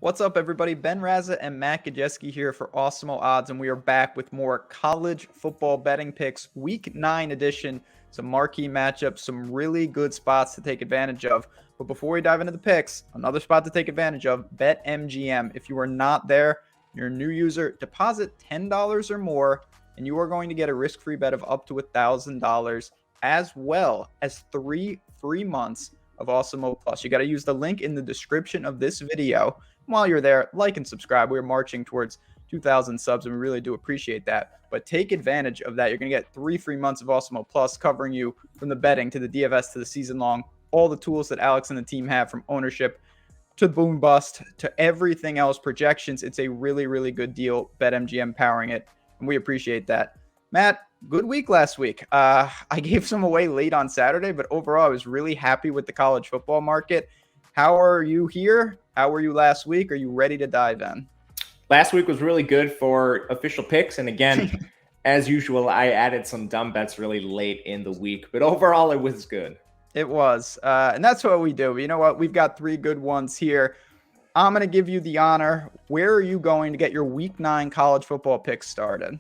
What's up, everybody? Ben Rasa and Matt Gajewski here for Awesemo Odds, and we are back with more college football betting picks, Week 9 edition, some marquee matchups, some really good spots to take advantage of. But before we dive into the picks, another spot to take advantage of, BetMGM. If you are not there, you're a new user, deposit $10 or more, and you are going to get a risk-free bet of up to $1,000, as well as 3 free months of Awesemo Plus. You got to use the link in the description of this video. While you're there, like and subscribe. We're marching towards 2,000 subs, and we really do appreciate that. But take advantage of that. You're going to get 3 free months of Awesemo Plus, covering you from the betting to the DFS to the season long. All the tools that Alex and the team have, from ownership to boom bust to everything else, projections. It's a really, really good deal. BetMGM powering it, and we appreciate that. Matt, good week last week. I gave some away late on Saturday, but overall, I was really happy with the college football market. How are you here? How were you last week? Are you ready to dive in? Last week was really good for official picks. And again, as usual, I added some dumb bets really late in the week. But overall, it was good. It was. And that's what we do. You know what? We've got 3 good ones here. I'm going to give you the honor. Where are you going to get your Week 9 college football picks started?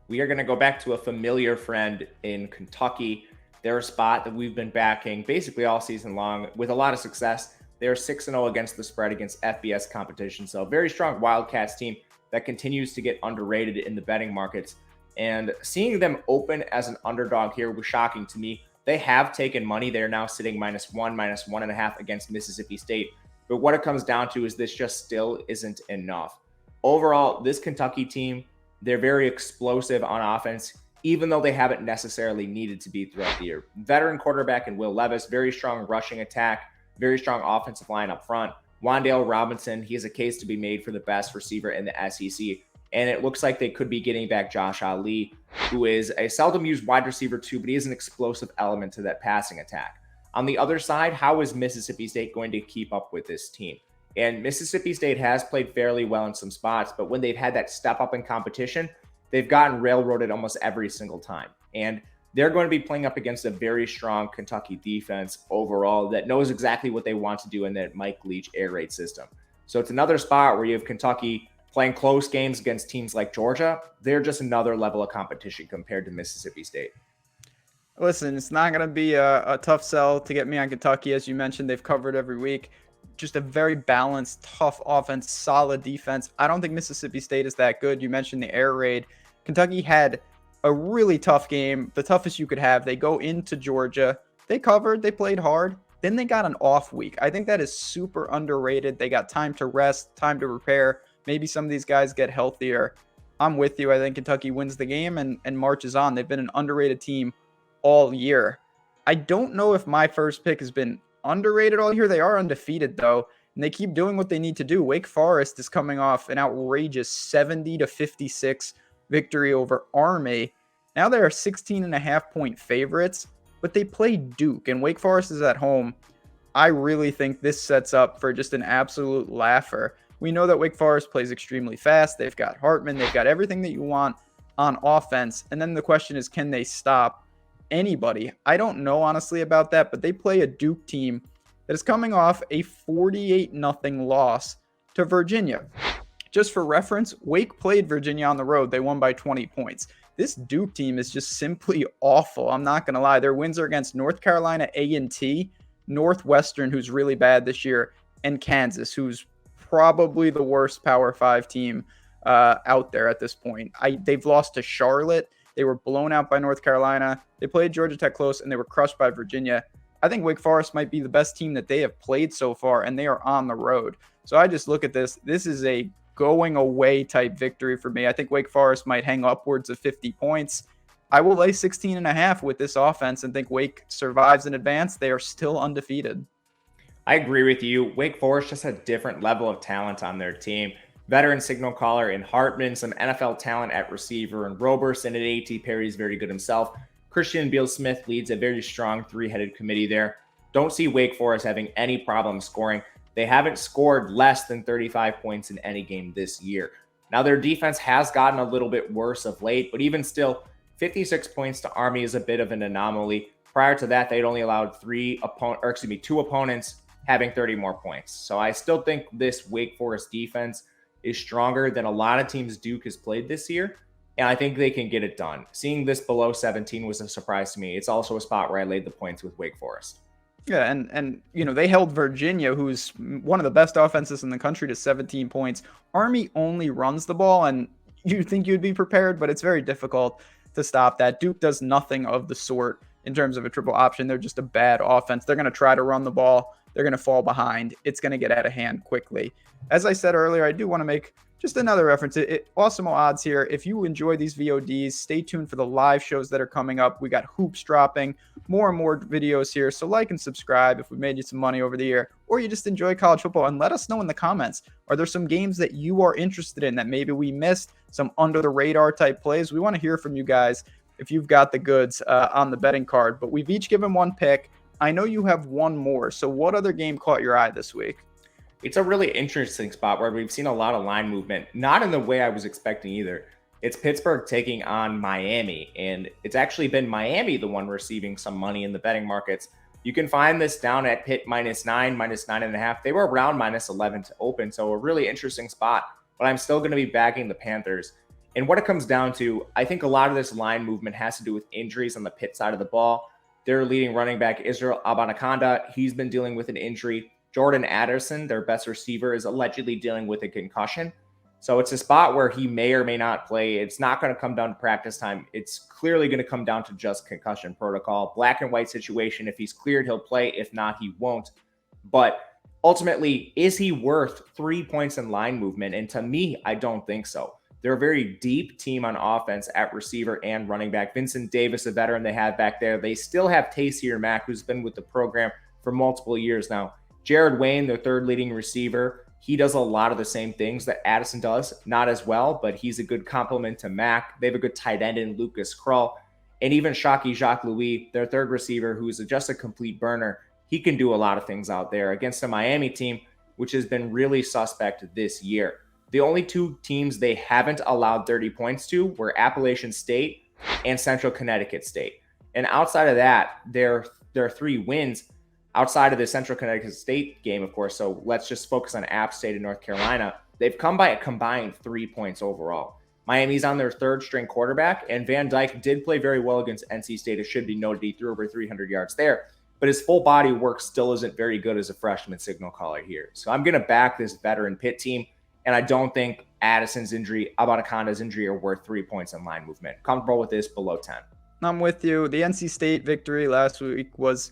We are going to go back to a familiar friend in Kentucky. They're a spot that we've been backing basically all season long with a lot of success. They're 6-0 against the spread against FBS competition. So very strong Wildcats team that continues to get underrated in the betting markets. And seeing them open as an underdog here was shocking to me. They have taken money. They're now sitting -1, -1.5 against Mississippi State. But what it comes down to is this just still isn't enough. Overall, this Kentucky team, they're very explosive on offense, even though they haven't necessarily needed to be throughout the year. Veteran quarterback in Will Levis, very strong rushing attack, very strong offensive line up front. Wan'Dale Robinson, he has a case to be made for the best receiver in the SEC. And it looks like they could be getting back Josh Ali, who is a seldom used wide receiver too, but he is an explosive element to that passing attack. On the other side, how is Mississippi State going to keep up with this team? And Mississippi State has played fairly well in some spots, but when they've had that step up in competition, they've gotten railroaded almost every single time. And they're going to be playing up against a very strong Kentucky defense overall that knows exactly what they want to do in that Mike Leach air raid system. So it's another spot where you have Kentucky playing close games against teams like Georgia. They're just another level of competition compared to Mississippi State. Listen, it's not going to be a tough sell to get me on Kentucky. As you mentioned, they've covered every week. Just a very balanced, tough offense, solid defense. I don't think Mississippi State is that good. You mentioned the air raid. Kentucky had a really tough game, the toughest you could have. They go into Georgia. They covered. They played hard. Then they got an off week. I think that is super underrated. They got time to rest, time to repair. Maybe some of these guys get healthier. I'm with you. I think Kentucky wins the game and marches on. They've been an underrated team all year. I don't know if my first pick has been underrated all year. They are undefeated, though, and they keep doing what they need to do. Wake Forest is coming off an outrageous 70-56 victory over Army. Now they are 16.5-point favorites, but they play Duke, and Wake Forest is at home. I really think this sets up for just an absolute laugher. We know that Wake Forest plays extremely fast. They've got Hartman. They've got everything that you want on offense. And then the question is, can they stop anybody? I don't know, honestly, about that, but they play a Duke team that is coming off a 48-0 loss to Virginia. Just for reference, Wake played Virginia on the road. They won by 20 points. This Duke team is just simply awful. I'm not going to lie. Their wins are against North Carolina A&T, Northwestern, who's really bad this year, and Kansas, who's probably the worst Power 5 team out there at this point. They've lost to Charlotte. They were blown out by North Carolina. They played Georgia Tech close, and they were crushed by Virginia. I think Wake Forest might be the best team that they have played so far, and they are on the road. So I just look at this. This is a going away type victory for me. I think Wake Forest might hang upwards of 50 points. I will lay 16.5 with this offense and think Wake survives in advance. They are still undefeated. I agree with you. Wake Forest just a different level of talent on their team. Veteran signal caller in Hartman, some NFL talent at receiver and Roberson, and A.T. Perry is very good himself. Christian Beal-Smith leads a very strong 3-headed committee there. Don't see Wake Forest having any problem scoring. They haven't scored less than 35 points in any game this year. Now, their defense has gotten a little bit worse of late, but even still, 56 points to Army is a bit of an anomaly. Prior to that, they'd only allowed two opponents having 30 more points. So I still think this Wake Forest defense is stronger than a lot of teams Duke has played this year. And I think they can get it done. Seeing this below 17 was a surprise to me. It's also a spot where I laid the points with Wake Forest. Yeah, and they held Virginia, who's one of the best offenses in the country, to 17 points. Army only runs the ball, and you think you'd be prepared, but it's very difficult to stop that. Duke does nothing of the sort in terms of a triple option. They're just a bad offense. They're going to try to run the ball. They're going to fall behind. It's going to get out of hand quickly. As I said earlier, I do want to make just another reference. Awesemo odds here. If you enjoy these VODs, stay tuned for the live shows that are coming up. We got hoops dropping, more and more videos here. So like and subscribe if we made you some money over the year, or you just enjoy college football, and let us know in the comments. Are there some games that you are interested in that maybe we missed, some under the radar type plays? We want to hear from you guys if you've got the goods on the betting card. But we've each given one pick. I know you have one more. So what other game caught your eye this week? It's a really interesting spot where we've seen a lot of line movement, not in the way I was expecting either. It's Pittsburgh taking on Miami, and it's actually been Miami the one receiving some money in the betting markets. You can find this down at Pitt -9, -9.5. They were around -11 to open, so a really interesting spot, but I'm still going to be backing the Panthers. And what it comes down to, I think a lot of this line movement has to do with injuries on the Pitt side of the ball. Their leading running back, Israel Abanikanda, he's been dealing with an injury. Jordan Addison, their best receiver, is allegedly dealing with a concussion. So it's a spot where he may or may not play. It's not going to come down to practice time. It's clearly going to come down to just concussion protocol. Black and white situation. If he's cleared, he'll play. If not, he won't. But ultimately, is he worth 3 points in line movement? And to me, I don't think so. They're a very deep team on offense at receiver and running back. Vincent Davis, a veteran they have back there. They still have Taysier Mack, who's been with the program for multiple years now. Jared Wayne, their third leading receiver, he does a lot of the same things that Addison does, not as well, but he's a good complement to Mack. They have a good tight end in Lucas Krull. And even Shockey Jacques-Louis, their third receiver, who is just a complete burner, he can do a lot of things out there against a Miami team, which has been really suspect this year. The only two teams they haven't allowed 30 points to were Appalachian State and Central Connecticut State. And outside of that, their 3 wins, outside of the Central Connecticut State game, of course, so let's just focus on App State and North Carolina, they've come by a combined 3 points overall. Miami's on their third-string quarterback, and Van Dyke did play very well against NC State. It should be noted he threw over 300 yards there, but his full body work still isn't very good as a freshman signal caller here. So I'm going to back this veteran Pitt team, and I don't think Addison's injury, Abanikanda's injury are worth 3 points in line movement. Comfortable with this below 10. I'm with you. The NC State victory last week was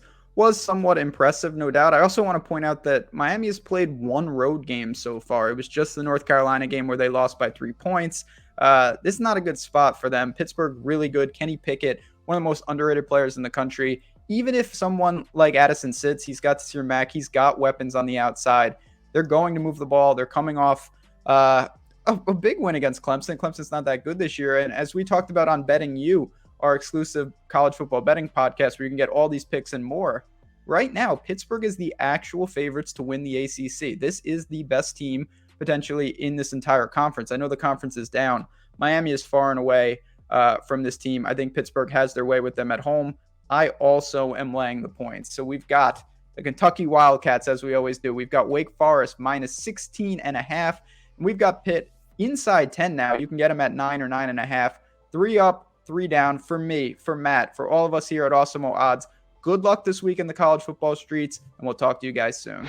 somewhat impressive, no doubt. I also want to point out that Miami has played one road game so far. It was just the North Carolina game where they lost by 3 points. This is not a good spot for them. Pittsburgh, really good. Kenny Pickett, one of the most underrated players in the country. Even if someone like Addison sits, he's got Taysier Mack, he's got weapons on the outside. They're going to move the ball. They're coming off a big win against Clemson. Clemson's not that good this year. And as we talked about on Betting You, our exclusive college football betting podcast where you can get all these picks and more. Right now, Pittsburgh is the actual favorites to win the ACC. This is the best team potentially in this entire conference. I know the conference is down. Miami is far and away from this team. I think Pittsburgh has their way with them at home. I also am laying the points. So we've got the Kentucky Wildcats, as we always do. We've got Wake Forest -16.5. And we've got Pitt inside 10 now. You can get them at 9 or 9.5. 3 up, 3 down for me, for Matt, for all of us here at Awesemo Odds. Good luck this week in the college football streets, and we'll talk to you guys soon.